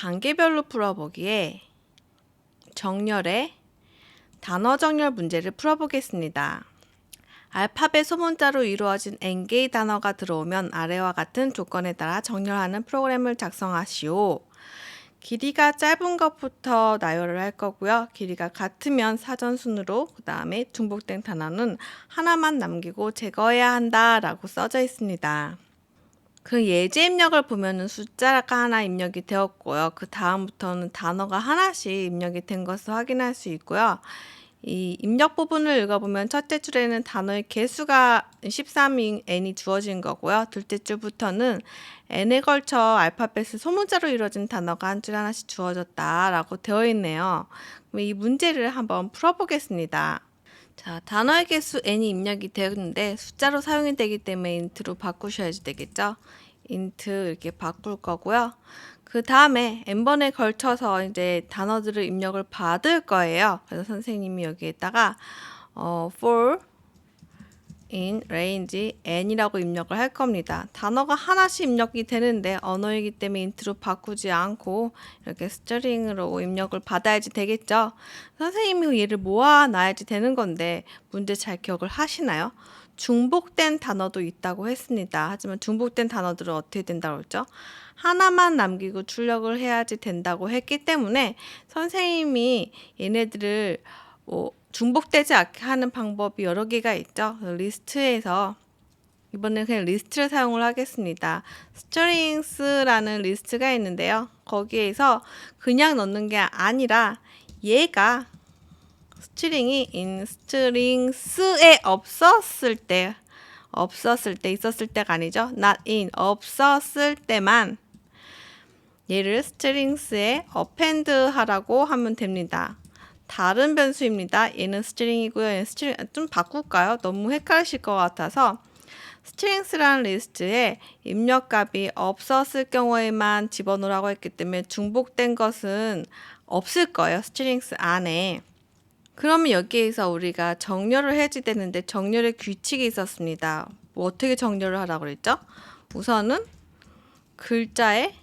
단계별로 풀어보기에 정렬의 단어 정렬 문제를 풀어보겠습니다. 알파벳 소문자로 이루어진 n개의 단어가 들어오면 아래와 같은 조건에 따라 정렬하는 프로그램을 작성하시오. 길이가 짧은 것부터 나열을 할 거고요. 길이가 같으면 사전순으로, 그 다음에 중복된 단어는 하나만 남기고 제거해야 한다라고 써져 있습니다. 그 예제 입력을 보면은 숫자가 하나 입력이 되었고요. 그 다음부터는 단어가 하나씩 입력이 된 것을 확인할 수 있고요. 이 입력 부분을 읽어보면 첫째 줄에는 단어의 개수가 13인 n이 주어진 거고요. 둘째 줄부터는 n에 걸쳐 알파벳을 소문자로 이루어진 단어가 한 줄 하나씩 주어졌다라고 되어 있네요. 그럼 이 문제를 한번 풀어보겠습니다. 자, 단어의 개수 n이 입력이 되었는데 숫자로 사용이 되기 때문에 int로 바꾸셔야지 되겠죠. int 이렇게 바꿀 거고요. 그 다음에 n번에 걸쳐서 이제 단어들을 입력을 받을 거예요. 그래서 선생님이 여기에다가 for in range n이라고 입력을 할 겁니다. 단어가 하나씩 입력이 되는데 언어이기 때문에 int로 바꾸지 않고 이렇게 스트링으로 입력을 받아야지 되겠죠. 선생님이 얘를 모아놔야지 되는 건데 문제 잘 기억을 하시나요? 중복된 단어도 있다고 했습니다. 하지만 중복된 단어들은 어떻게 된다고 했죠? 하나만 남기고 출력을 해야지 된다고 했기 때문에 선생님이 얘네들을 중복되지 않게 하는 방법이 여러 개가 있죠. 리스트에서 이번엔 그냥 리스트를 사용을 하겠습니다. 스트링스라는 리스트가 있는데요. 거기에서 그냥 넣는 게 아니라 얘가 스트링이 in strings에 없었을 때 있었을 때가 아니죠. not in 없었을 때만 얘를 strings에 append 하라고 하면 됩니다. 다른 변수입니다. 얘는 스트링이고요. 얘는 스트링 좀 바꿀까요? 너무 헷갈리실 것 같아서 strings라는 리스트에 입력값이 없었을 경우에만 집어넣으라고 했기 때문에 중복된 것은 없을 거예요. strings 안에. 그러면 여기에서 우리가 정렬을 해야지 되는데 정렬의 규칙이 있었습니다. 뭐 어떻게 정렬을 하라고 그랬죠? 우선은 글자의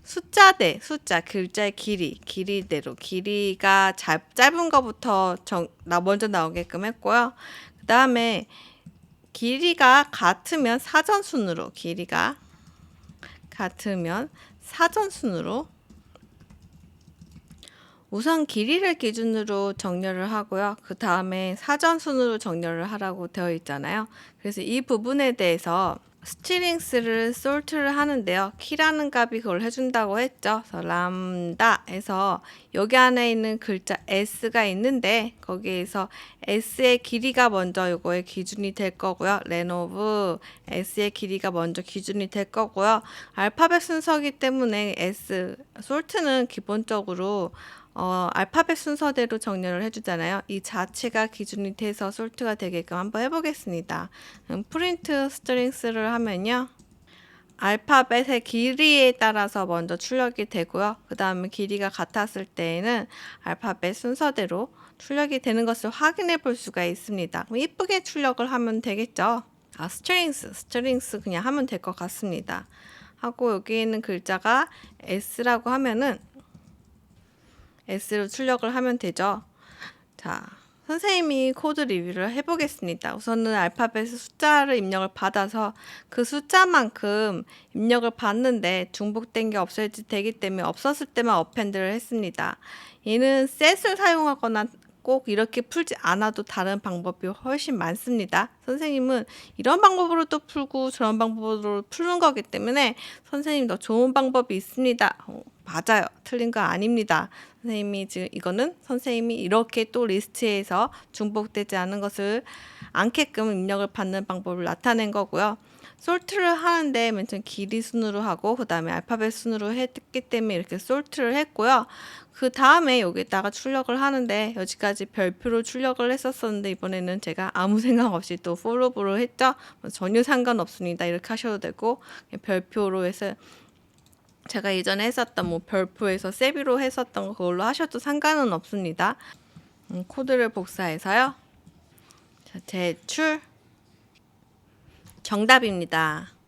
숫자 대 숫자, 글자의 길이대로 길이가 짧은 거부터 먼저 나오게끔 했고요. 그 다음에 길이가 같으면 사전순으로 우선 길이를 기준으로 정렬을 하고요. 그 다음에 사전순으로 정렬을 하라고 되어 있잖아요. 그래서 이 부분에 대해서 스트링스를 sort를 하는데요. 키라는 값이 그걸 해준다고 했죠. 그래서 람다에서 여기 안에 있는 글자 s가 있는데 거기에서 s의 길이가 먼저 요거의 기준이 될 거고요. len of s의 길이가 먼저 기준이 될 거고요. 알파벳 순서이기 때문에 sort는 기본적으로 알파벳 순서대로 정렬을 해주잖아요. 이 자체가 기준이 돼서 sort가 되게끔 한번 해보겠습니다. print strings를 하면요. 알파벳의 길이에 따라서 먼저 출력이 되고요. 그 다음에 길이가 같았을 때에는 알파벳 순서대로 출력이 되는 것을 확인해 볼 수가 있습니다. 이쁘게 출력을 하면 되겠죠. 스트링스 그냥 하면 될 것 같습니다. 하고 여기 있는 글자가 S라고 하면은 S로 출력을 하면 되죠. 자, 선생님이 코드 리뷰를 해보겠습니다. 우선은 알파벳 숫자를 입력을 받아서 그 숫자만큼 입력을 받는데 중복된 게 없어야지 되기 때문에 없었을 때만 append를 했습니다. 얘는 set을 사용하거나 꼭 이렇게 풀지 않아도 다른 방법이 훨씬 많습니다. 선생님은 이런 방법으로 또 풀고 저런 방법으로 푸는 거기 때문에 선생님 더 좋은 방법이 있습니다. 맞아요. 틀린 거 아닙니다. 선생님이 지금 이거는 선생님이 이렇게 또 리스트에서 중복되지 않은 것을 않게끔 입력을 받는 방법을 나타낸 거고요. sort를 하는데 맨 처음 길이 순으로 하고 그 다음에 알파벳 순으로 했기 때문에 이렇게 sort를 했고요. 그 다음에 여기다가 출력을 하는데 여기까지 별표로 출력을 했었었는데 이번에는 제가 아무 생각 없이 또 for로 했죠. 전혀 상관없습니다. 이렇게 하셔도 되고 별표로 해서 제가 예전에 했었던 별표에서 세비로 했었던 그걸로 하셔도 상관은 없습니다. 코드를 복사해서요. 자, 제출 정답입니다.